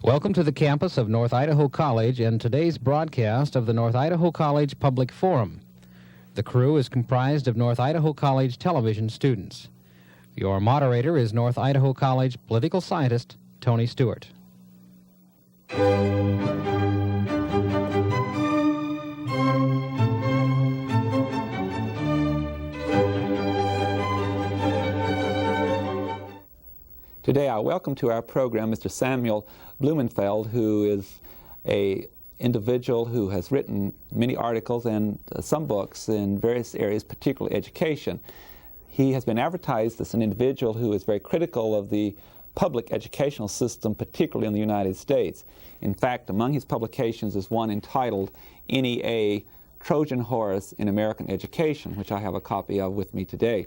Welcome to the campus of North Idaho College and today's broadcast of the North Idaho College Public Forum. The crew is comprised of North Idaho College television students. Your moderator is North Idaho College political scientist Tony Stewart. Today I welcome to our program Mr. Samuel Blumenfeld, who is an individual who has written many articles and some books in various areas, particularly education. He has been advertised as an individual who is very critical of the public educational system, particularly in the United States. In fact, among his publications is one entitled U.S.A. Trojan Horse in American Education, which I have a copy of with me today.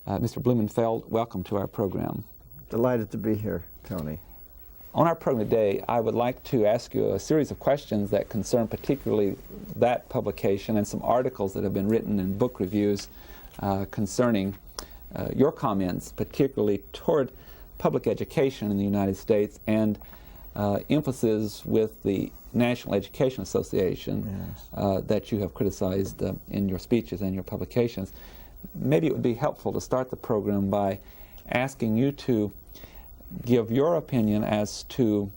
Mr. Blumenfeld, welcome to our program. Delighted to be here, Tony. On our program today, I would like to ask you a series of questions that concern particularly that publication and some articles that have been written in book reviews concerning your comments, particularly toward public education in the United States and emphasis with the National Education Association that you have criticized in your speeches and your publications. Maybe it would be helpful to start the program by asking you to give your opinion as to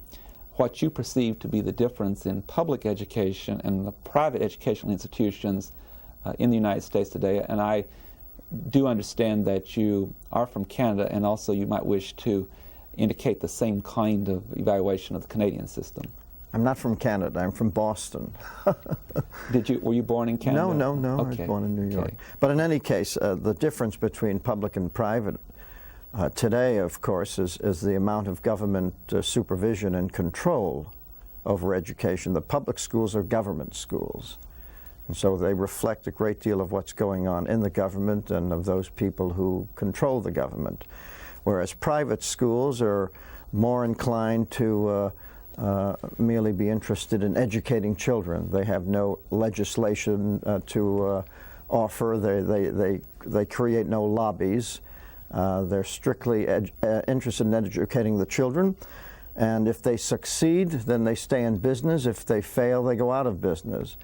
what you perceive to be the difference in public education and the private educational institutions in the United States today. And I do understand that you are from Canada, and also you might wish to indicate the same kind of evaluation of the Canadian system. I'm not from Canada. I'm from Boston. Were you born in Canada? No. Okay. I was born in New York. But in any case, the difference between public and private today, of course, is the amount of government supervision and control over education. The public schools are government schools, and so they reflect a great deal of what's going on in the government and of those people who control the government, whereas private schools are more inclined to merely be interested in educating children. They have no legislation to offer. They create no lobbies. They're strictly interested in educating the children, and if they succeed, then they stay in business. If they fail, they go out of business.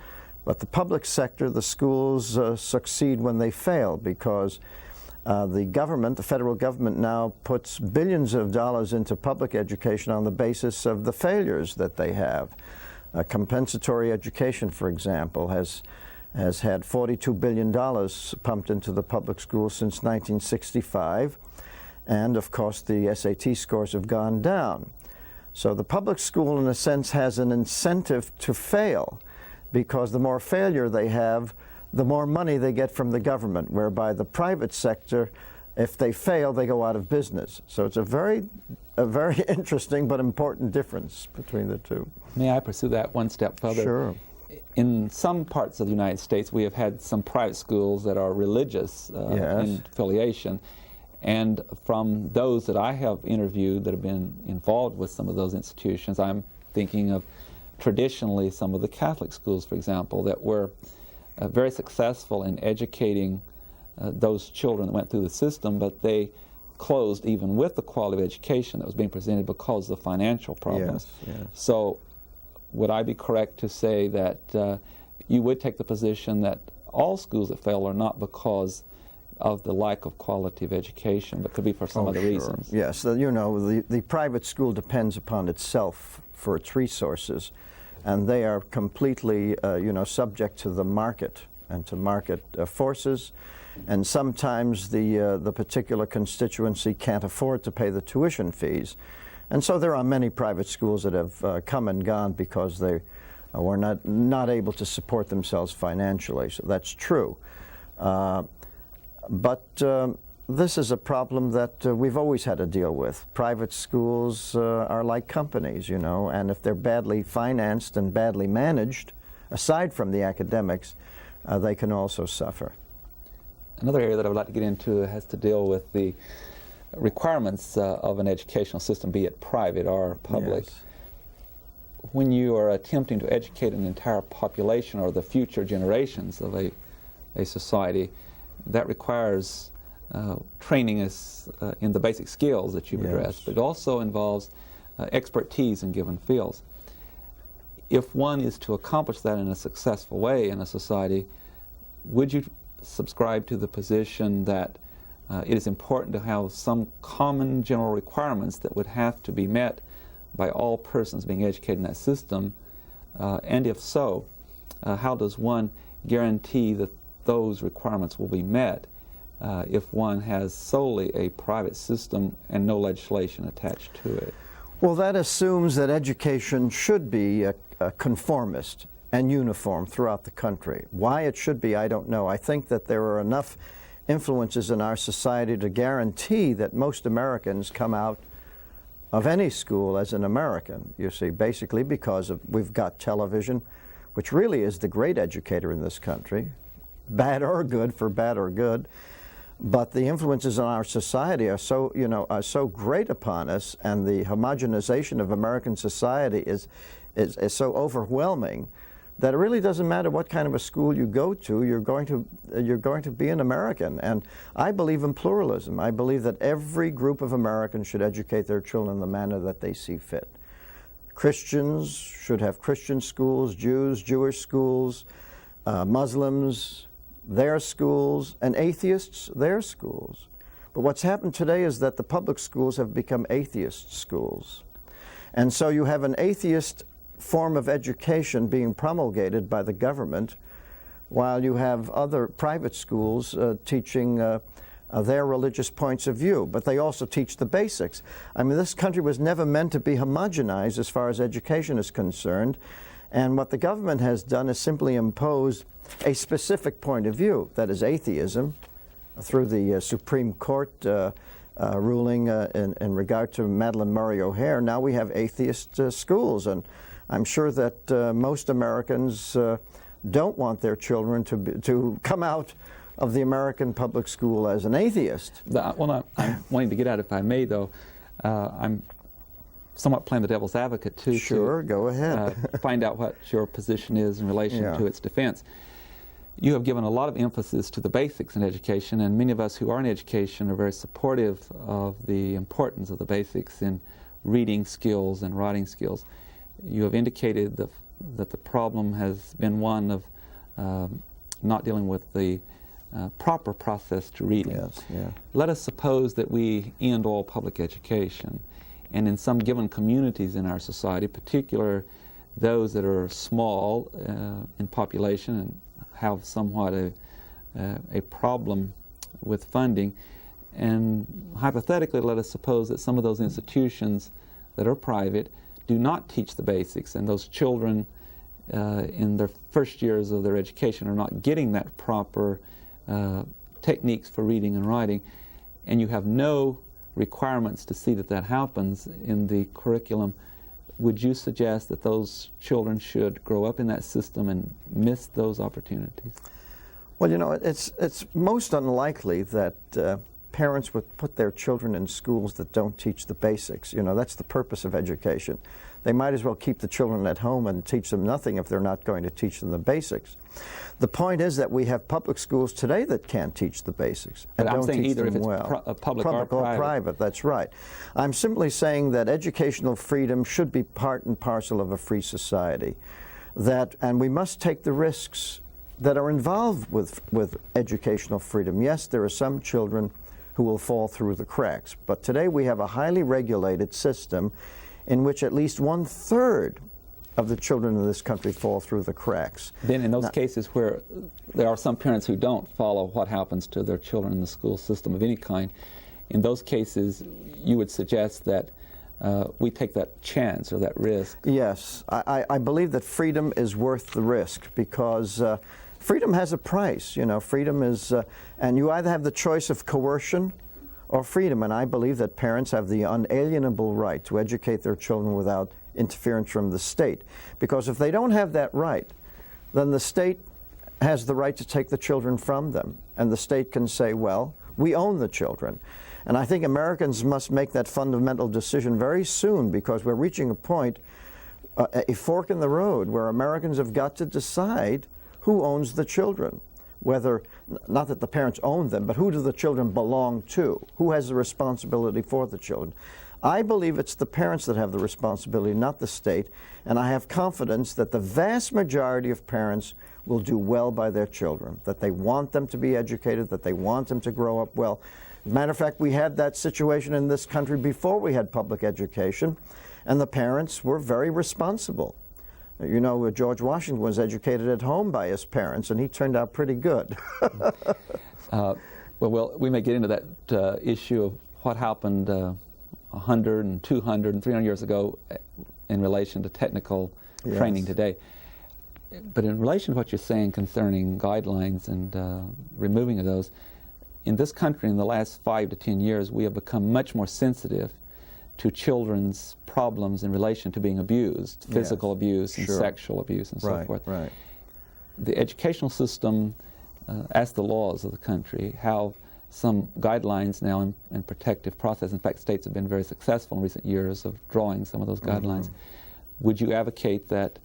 But the public sector, the schools, succeed when they fail, because the government, the federal government, now puts billions of dollars into public education on the basis of the failures that they have. Compensatory education, for example, has had $42 billion pumped into the public schools since 1965, and of course the SAT scores have gone down. So the public school, in a sense, has an incentive to fail, because the more failure they have, the more money they get from the government, whereby the private sector, if they fail, they go out of business. So it's a very interesting but important difference between the two. May I pursue that one step further? Sure. In some parts of the United States, we have had some private schools that are religious in affiliation, and from those that I have interviewed that have been involved with some of those institutions, I'm thinking of traditionally some of the Catholic schools, for example, that were very successful in educating those children that went through the system, but they closed even with the quality of education that was being presented because of the financial problems. Yes. So would I be correct to say that you would take the position that all schools that fail are not because of the lack of quality of education, but could be for some other reasons? Yes, the private school depends upon itself for its resources, and they are completely, subject to the market and to market forces, and sometimes the particular constituency can't afford to pay the tuition fees. And so there are many private schools that have come and gone because they were not able to support themselves financially. So that's true. But this is a problem that we've always had to deal with. Private schools are like companies, and if they're badly financed and badly managed, aside from the academics, they can also suffer. Another area that I would like to get into has to deal with the requirements of an educational system, be it private or public. Yes. When you are attempting to educate an entire population or the future generations of a society, that requires training us in the basic skills that you've addressed, but it also involves expertise in given fields. If one is to accomplish that in a successful way in a society, would you subscribe to the position that it is important to have some common general requirements that would have to be met by all persons being educated in that system? And if so, how does one guarantee that those requirements will be met if one has solely a private system and no legislation attached to it? Well, that assumes that education should be conformist and uniform throughout the country. Why it should be, I don't know. I think that there are enough influences in our society to guarantee that most Americans come out of any school as an American, you see, basically because we've got television, which really is the great educator in this country, bad or good, for bad or good. But the influences on our society are so, are so great upon us, and the homogenization of American society is so overwhelming that it really doesn't matter what kind of a school you go to, you're going to be an American. And I believe in pluralism. I believe that every group of Americans should educate their children in the manner that they see fit. Christians should have Christian schools, Jews, Jewish schools, Muslims, their schools, and atheists, their schools. But what's happened today is that the public schools have become atheist schools. And so you have an atheist form of education being promulgated by the government, while you have other private schools teaching their religious points of view. But they also teach the basics. I mean, this country was never meant to be homogenized as far as education is concerned. And what the government has done is simply imposed a specific point of view, that is atheism, through the Supreme Court ruling in regard to Madeleine Murray O'Hair. Now we have atheist schools, and I'm sure that most Americans don't want their children to come out of the American public school as an atheist. Well, I'm wanting to get at, if I may, though, I'm somewhat playing the devil's advocate, too. Sure, go ahead. Find out what your position is in relation to its defense. You have given a lot of emphasis to the basics in education, and many of us who are in education are very supportive of the importance of the basics in reading skills and writing skills. You have indicated that the problem has been one of not dealing with the proper process to reading. Yes, yeah. Let us suppose that we end all public education, and in some given communities in our society, particularly those that are small in population and have somewhat a problem with funding, and hypothetically let us suppose that some of those institutions that are private do not teach the basics, and those children in their first years of their education are not getting that proper techniques for reading and writing, and you have no requirements to see that that happens in the curriculum. Would you suggest that those children should grow up in that system and miss those opportunities? Well, it's most unlikely that parents would put their children in schools that don't teach the basics. That's the purpose of education. They might as well keep the children at home and teach them nothing if they're not going to teach them the basics. The point is that we have public schools today that can't teach the basics and don't teach them well. Public or private. That's right. I'm simply saying that educational freedom should be part and parcel of a free society. And we must take the risks that are involved with educational freedom. Yes, there are some children who will fall through the cracks, but today we have a highly regulated system in which at least 1/3 of the children in this country fall through the cracks. Then in those cases where there are some parents who don't follow what happens to their children in the school system of any kind, in those cases you would suggest that we take that chance or that risk? Yes, I believe that freedom is worth the risk, because freedom has a price. Freedom is, and you either have the choice of coercion or freedom, and I believe that parents have the unalienable right to educate their children without interference from the state. Because if they don't have that right, then the state has the right to take the children from them, and the state can say, well, we own the children. And I think Americans must make that fundamental decision very soon, because we're reaching a point, a fork in the road, where Americans have got to decide who owns the children. whether, not that the parents own them, but who do the children belong to? Who has the responsibility for the children? I believe it's the parents that have the responsibility, not the state, and I have confidence that the vast majority of parents will do well by their children, that they want them to be educated, that they want them to grow up well. As a matter of fact, we had that situation in this country before we had public education, and the parents were very responsible. You know, George Washington was educated at home by his parents, and he turned out pretty good. Well, we may get into that issue of what happened 100 and 200 and 300 years ago in relation to technical training today. But in relation to what you're saying concerning guidelines and removing of those, in this country in the last 5 to 10 years, we have become much more sensitive to children's problems in relation to being abused, physical abuse and sexual abuse and so forth. Right. The educational system, as the laws of the country, have some guidelines now in protective process. In fact, states have been very successful in recent years of drawing some of those guidelines. Would you advocate that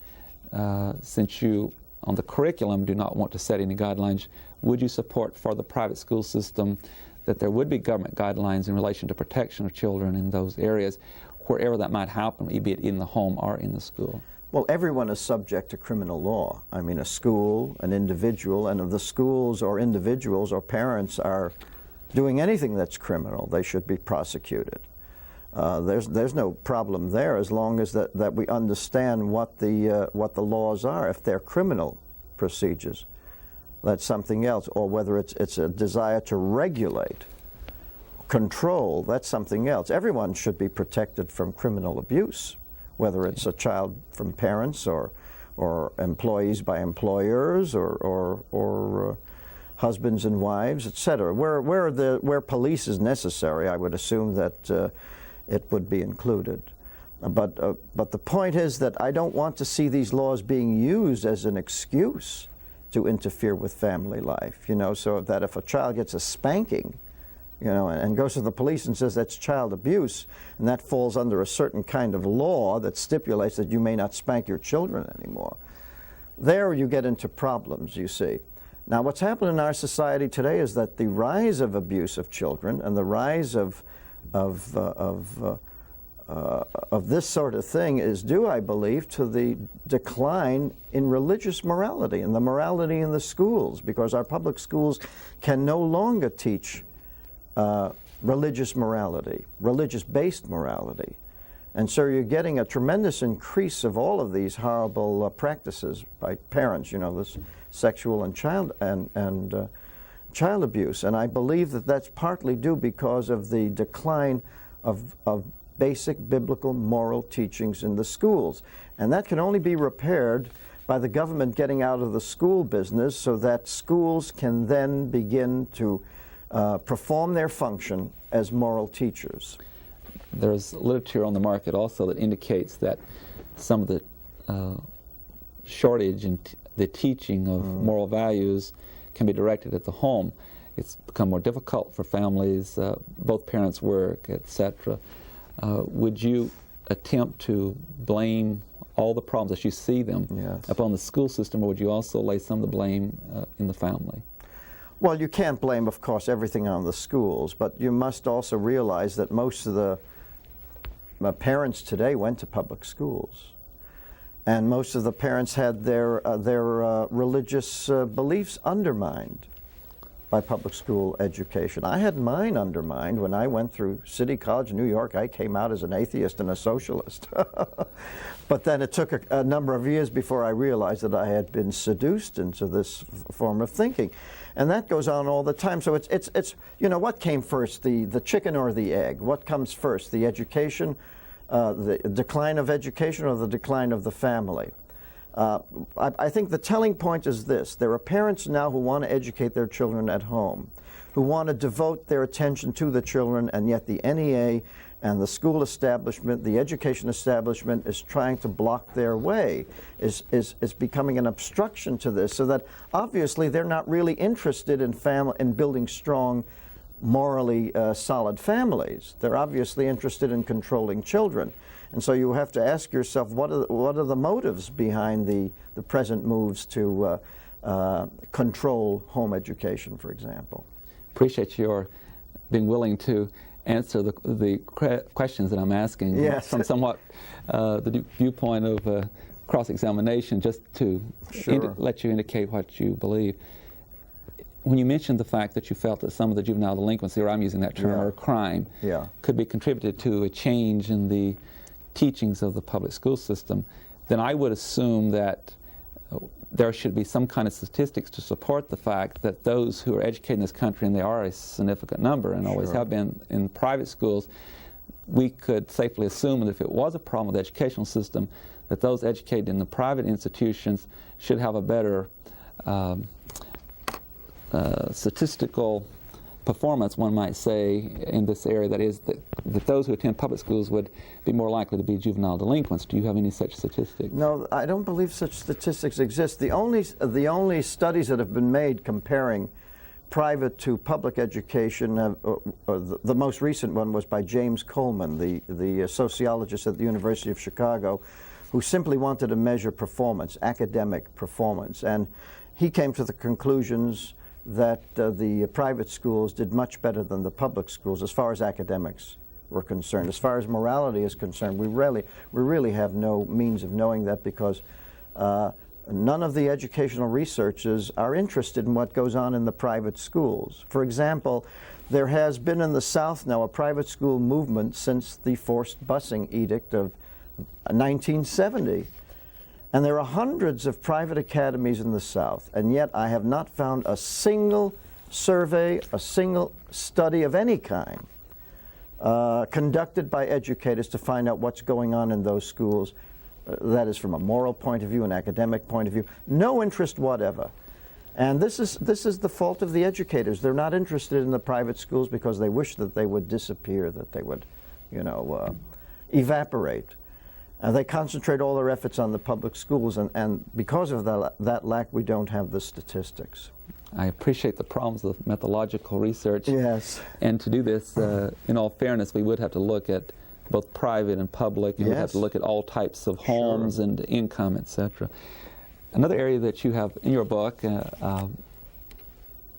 since you, on the curriculum, do not want to set any guidelines, would you support for the private school system that there would be government guidelines in relation to protection of children in those areas, wherever that might happen, be it in the home or in the school? Well, everyone is subject to criminal law. I mean, a school, an individual, and if the schools or individuals or parents are doing anything that's criminal, they should be prosecuted. There's no problem there as long as that we understand what the laws are. If they're criminal procedures, that's something else. Or whether it's a desire to regulate, control, that's something else. Everyone should be protected from criminal abuse, whether it's a child from parents or employees by employers or husbands and wives, etc. Where police is necessary, I would assume that it would be included. But the point is that I don't want to see these laws being used as an excuse to interfere with family life, you know, so that if a child gets a spanking, you know, and goes to the police and says that's child abuse, and that falls under a certain kind of law that stipulates that you may not spank your children anymore, there you get into problems, you see. Now, what's happened in our society today is that the rise of abuse of children and the rise of this sort of thing is due, I believe, to the decline in religious morality and the morality in the schools, because our public schools can no longer teach religious morality, religious-based morality. And so you're getting a tremendous increase of all of these horrible practices by parents, you know, this sexual and child abuse. And I believe that that's partly due because of the decline of basic biblical moral teachings in the schools. And that can only be repaired by the government getting out of the school business so that schools can then begin to perform their function as moral teachers. There's literature on the market also that indicates that some of the shortage in the teaching of moral values can be directed at the home. It's become more difficult for families, both parents work, etc. Would you attempt to blame all the problems as you see them upon the school system, or would you also lay some of the blame in the family? Well, you can't blame, of course, everything on the schools, but you must also realize that most of the parents today went to public schools, and most of the parents had their religious beliefs undermined by public school education. I had mine undermined when I went through City College in New York. I came out as an atheist and a socialist. But then it took a number of years before I realized that I had been seduced into this form of thinking. And that goes on all the time. So it's you know, what came first, the chicken or the egg? What comes first, the education, the decline of education, or the decline of the family? I think the telling point is this. There are parents now who want to educate their children at home, who want to devote their attention to the children, and yet the NEA and the school establishment, the education establishment, is trying to block their way, is becoming an obstruction to this, so that obviously they're not really interested in building strong, morally solid families. They're obviously interested in controlling children. And so you have to ask yourself, what are the motives behind the present moves to control home education, for example. Appreciate your being willing to answer the questions that I'm asking. Yes. From somewhat the viewpoint of cross-examination, just to Sure. let you indicate what you believe. When you mentioned the fact that you felt that some of the juvenile delinquency, or I'm using that term, Yeah. or crime, Yeah. could be contributed to a change in the teachings of the public school system, then I would assume that there should be some kind of statistics to support the fact that those who are educated in this country, and they are a significant number and always Sure. have been in private schools, we could safely assume that if it was a problem with the educational system, that those educated in the private institutions should have a better statistical performance, one might say, in this area. That is, that those who attend public schools would be more likely to be juvenile delinquents. Do you have any such statistics? No, I don't believe such statistics exist. The only studies that have been made comparing private to public education, the most recent one was by James Coleman, the sociologist at the University of Chicago, who simply wanted to measure performance, academic performance. And he came to the conclusions that the private schools did much better than the public schools as far as academics were concerned. As far as morality is concerned, we really have no means of knowing that, because none of the educational researchers are interested in what goes on in the private schools. For example, there has been in the South now a private school movement since the forced busing edict of 1970. And there are hundreds of private academies in the South, and yet I have not found a single survey, a single study of any kind conducted by educators to find out what's going on in those schools. That is, from a moral point of view, an academic point of view. No interest whatever. And this is the fault of the educators. They're not interested in the private schools because they wish that they would disappear, that they would, evaporate. They concentrate all their efforts on the public schools, and because of that lack, we don't have the statistics. I appreciate the problems of methodological research. Yes. And to do this, in all fairness, we would have to look at both private and public, and Yes. we'd have to look at all types of homes Sure. and income, etc. Another area that you have in your book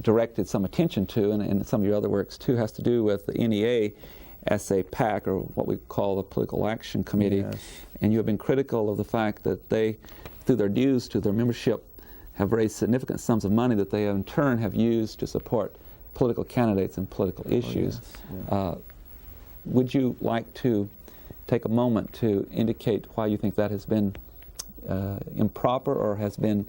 directed some attention to, and in some of your other works too, has to do with the NEA as a PAC, or what we call the Political Action Committee. Yes. And you have been critical of the fact that they, through their dues to their membership, have raised significant sums of money that they in turn have used to support political candidates and political issues. Yes. Yeah. Would you like to take a moment to indicate why you think that has been improper or has been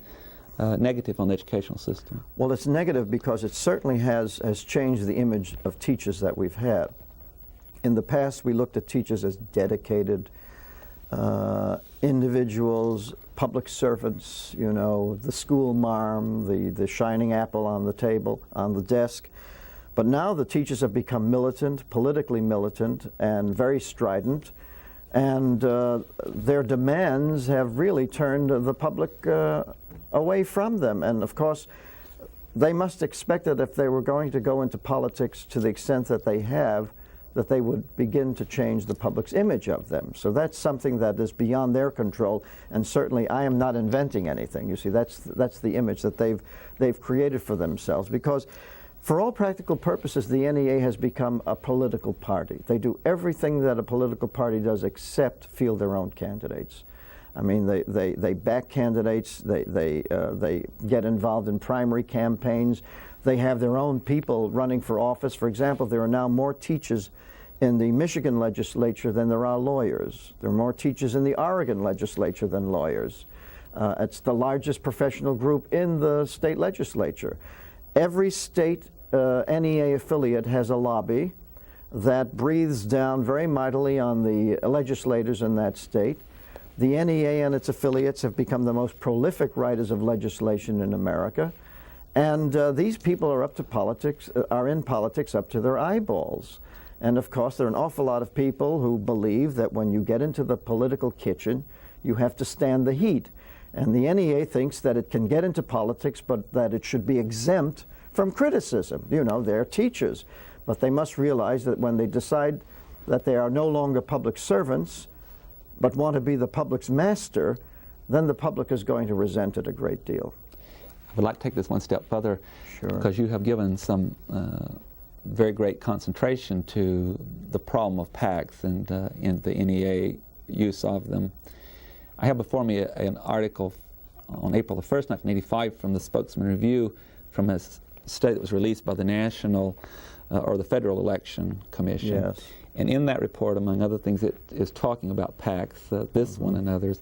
negative on the educational system? Well, it's negative because it certainly has changed the image of teachers that we've had. In the past, we looked at teachers as dedicated individuals, public servants, the school marm, the shining apple on the table, on the desk. But now the teachers have become militant, politically militant, and very strident, and their demands have really turned the public away from them. And of course, they must expect that if they were going to go into politics to the extent that they have, that they would begin to change the public's image of them. So that's something that is beyond their control, and certainly I am not inventing anything. You see, that's the image that they've created for themselves, because for all practical purposes, the NEA has become a political party. They do everything that a political party does except field their own candidates. I mean, they back candidates, they get involved in primary campaigns, they have their own people running for office. For example, there are now more teachers in the Michigan legislature than there are lawyers. There are more teachers in the Oregon legislature than lawyers. It's the largest professional group in the state legislature. Every state NEA affiliate has a lobby that breathes down very mightily on the legislators in that state. The NEA and its affiliates have become the most prolific writers of legislation in America. And these people are in politics up to their eyeballs. And of course, there are an awful lot of people who believe that when you get into the political kitchen, you have to stand the heat. And the NEA thinks that it can get into politics, but that it should be exempt from criticism. They're teachers. But they must realize that when they decide that they are no longer public servants, but want to be the public's master, then the public is going to resent it a great deal. would like to take this one step further, Sure. because you have given some very great concentration to the problem of PACs and in the NEA use of them. I have before me an article on April the 1st, 1985 from the Spokesman Review from a study that was released by the National or the Federal Election Commission. Yes. And in that report, among other things, it is talking about PACs, this one and others.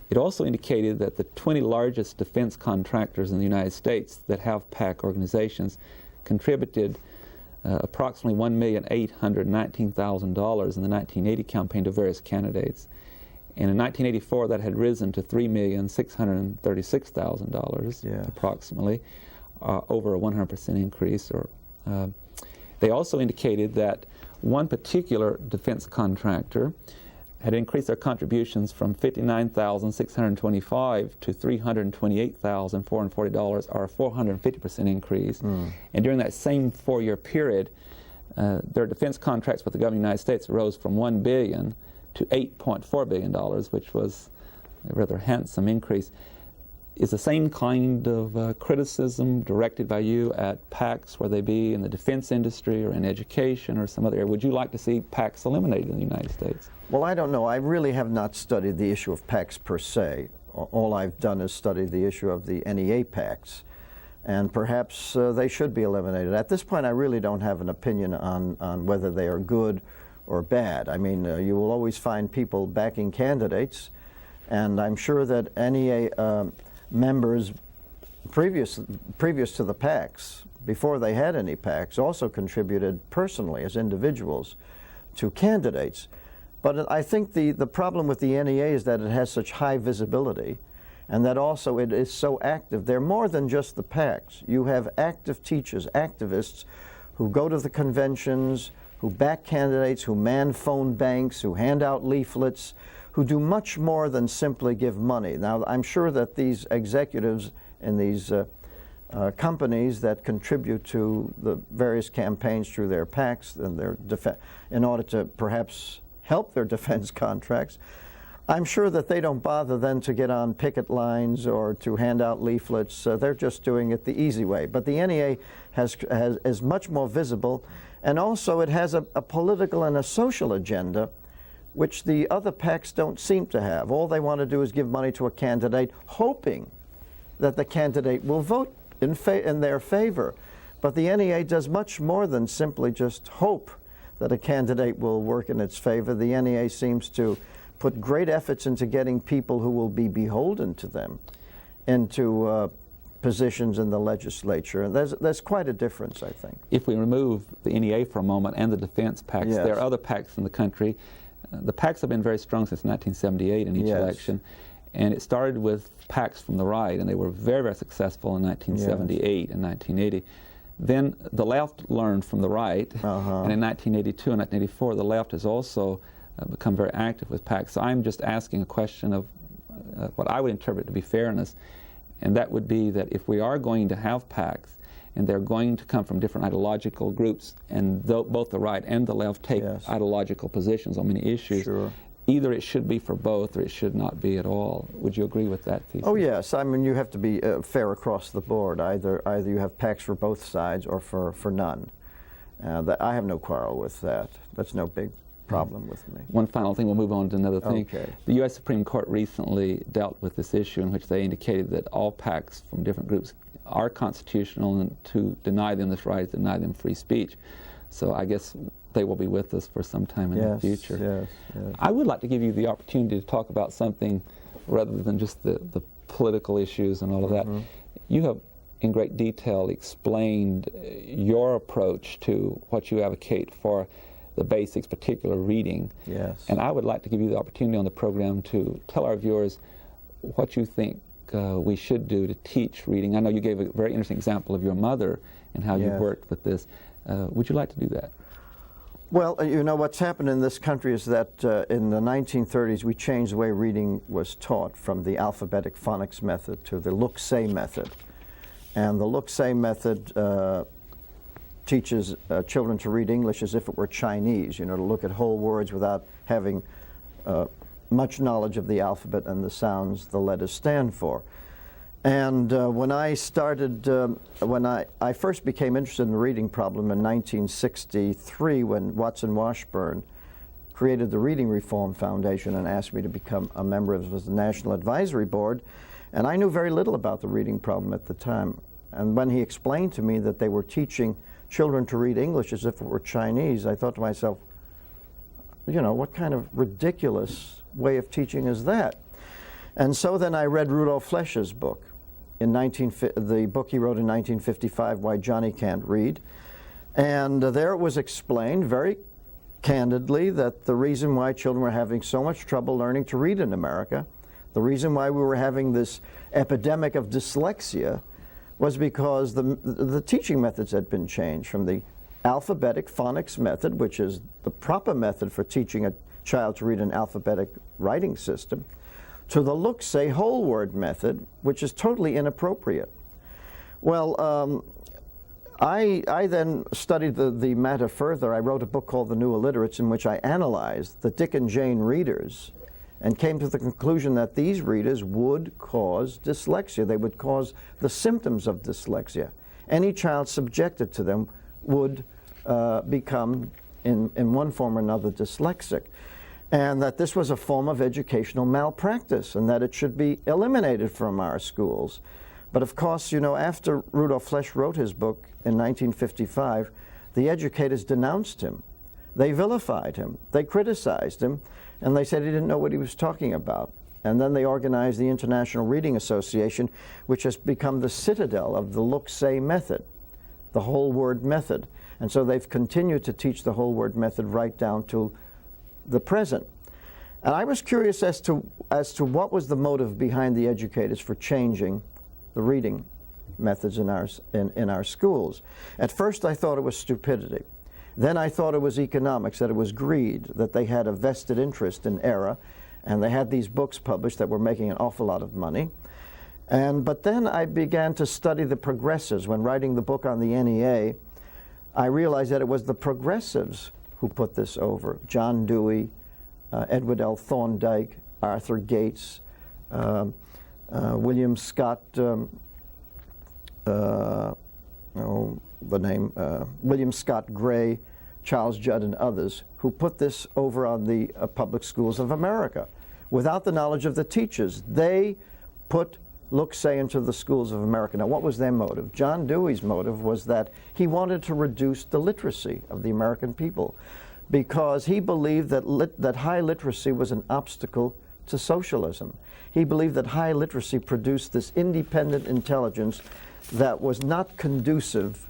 It also indicated that the 20 largest defense contractors in the United States that have PAC organizations contributed approximately $1,819,000 in the 1980 campaign to various candidates. And in 1984, that had risen to $3,636,000 Yes. approximately, over a 100% increase. They also indicated that one particular defense contractor had increased their contributions from $59,625 to $328,440, or a 450% increase. And during that same 4-year period, their defense contracts with the government of the United States rose from $1 billion to $8.4 billion, which was a rather handsome increase. Is the same kind of criticism directed by you at PACs, whether they be in the defense industry or in education or some other area? Would you like to see PACs eliminated in the United States? Well, I don't know. I really have not studied the issue of PACs per se. All I've done is study the issue of the NEA PACs, and perhaps they should be eliminated. At this point, I really don't have an opinion on whether they are good or bad. I mean, you will always find people backing candidates, and I'm sure that NEA members previous to the PACs, before they had any PACs, also contributed personally as individuals to candidates. But I think the problem with the NEA is that it has such high visibility, and that also it is so active. They're more than just the PACs. You have active teachers, activists, who go to the conventions, who back candidates, who man phone banks, who hand out leaflets, who do much more than simply give money. Now, I'm sure that these executives in these companies that contribute to the various campaigns through their PACs and their in order to perhaps help their defense contracts, I'm sure that they don't bother then to get on picket lines or to hand out leaflets. They're just doing it the easy way. But the NEA is much more visible, and also it has a political and a social agenda which the other PACs don't seem to have. All they want to do is give money to a candidate, hoping that the candidate will vote in their favor. But the NEA does much more than simply just hope that a candidate will work in its favor. The NEA seems to put great efforts into getting people who will be beholden to them into positions in the legislature. And there's quite a difference, I think. If we remove the NEA for a moment and the defense PACs, Yes. there are other PACs in the country. The PACs have been very strong since 1978 in each Yes. election, and it started with PACs from the right, and they were very, very successful in 1978 and 1980. Then the left learned from the right, and in 1982 and 1984, the left has also become very active with PACs. So I'm just asking a question of what I would interpret to be fairness, and that would be that if we are going to have PACs, and they're going to come from different ideological groups, and both the right and the left take Yes. ideological positions on many issues. Sure. Either it should be for both or it should not be at all. Would you agree with that thesis? Oh yes, I mean you have to be fair across the board. Either you have PACs for both sides or for none. I have no quarrel with that. That's no big problem with me. One final thing, we'll move on to another thing. Okay. The U.S. Supreme Court recently dealt with this issue in which they indicated that all PACs from different groups are constitutional, and to deny them this right is deny them free speech. So I guess they will be with us for some time in the future. Yes, yes. I would like to give you the opportunity to talk about something rather than just the political issues and all of that. You have in great detail explained your approach to what you advocate for the basics, particular reading. Yes. And I would like to give you the opportunity on the program to tell our viewers what you think we should do to teach reading. I know you gave a very interesting example of your mother and how you Yes. worked with this. Would you like to do that? Well, you know, what's happened in this country is that in the 1930s we changed the way reading was taught from the alphabetic phonics method to the look-say method. And the look-say method teaches children to read English as if it were Chinese, you know, to look at whole words without having much knowledge of the alphabet and the sounds the letters stand for. And when I started, when I first became interested in the reading problem in 1963, when Watson Washburn created the Reading Reform Foundation and asked me to become a member of the National Advisory Board, and I knew very little about the reading problem at the time. And when he explained to me that they were teaching children to read English as if it were Chinese, I thought to myself, you know, what kind of ridiculous way of teaching is that? And so then I read Rudolf Flesch's book, the book he wrote in 1955, Why Johnny Can't Read. And there it was explained very candidly that the reason why children were having so much trouble learning to read in America, the reason why we were having this epidemic of dyslexia, was because the teaching methods had been changed from the alphabetic phonics method, which is the proper method for teaching a child to read an alphabetic writing system, to the look-say whole word method, which is totally inappropriate. Well, I then studied the matter further. I wrote a book called The New Illiterates, in which I analyzed the Dick and Jane readers and came to the conclusion that these readers would cause dyslexia. They would cause the symptoms of dyslexia. Any child subjected to them would become, in one form or another, dyslexic. And that this was a form of educational malpractice and that it should be eliminated from our schools. But of course, you know, after Rudolf Flesch wrote his book in 1955, the educators denounced him. They vilified him. They criticized him. And they said he didn't know what he was talking about. And then they organized the International Reading Association, which has become the citadel of the look-say method, the whole word method. And so they've continued to teach the whole word method right down to the present. And I was curious as to what was the motive behind the educators for changing the reading methods in our schools. At first I thought it was stupidity. Then I thought it was economics, that it was greed, that they had a vested interest in error, and they had these books published that were making an awful lot of money. But then I began to study the progressives. When writing the book on the NEA, I realized that it was the progressives who put this over. John Dewey, Edward L. Thorndike, Arthur Gates, William Scott, William Scott Gray, Charles Judd, and others, who put this over on the public schools of America without the knowledge of the teachers. They put look-say into the schools of America. Now, what was their motive? John Dewey's motive was that he wanted to reduce the literacy of the American people because he believed that high literacy was an obstacle to socialism. He believed that high literacy produced this independent intelligence that was not conducive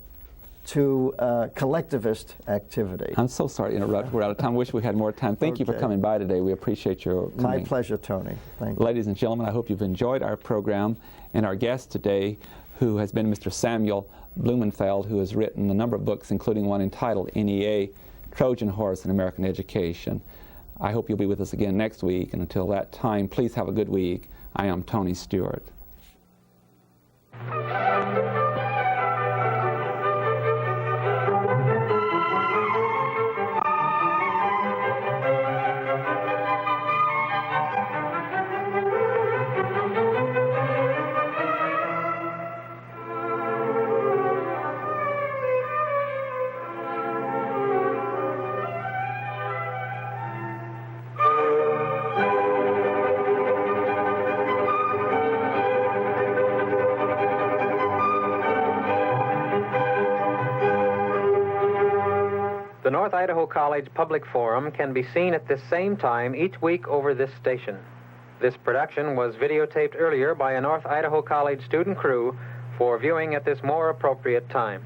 to collectivist activity. I'm so sorry to interrupt. We're out of time. Wish we had more time. Thank you for coming by today. We appreciate your coming. My pleasure, Tony. Thank you. Ladies and gentlemen, I hope you've enjoyed our program. And our guest today, who has been Mr. Samuel Blumenfeld, who has written a number of books, including one entitled NEA, Trojan Horse in American Education. I hope you'll be with us again next week. And until that time, please have a good week. I am Tony Stewart. The North Idaho College Public Forum can be seen at this same time each week over this station. This production was videotaped earlier by a North Idaho College student crew for viewing at this more appropriate time.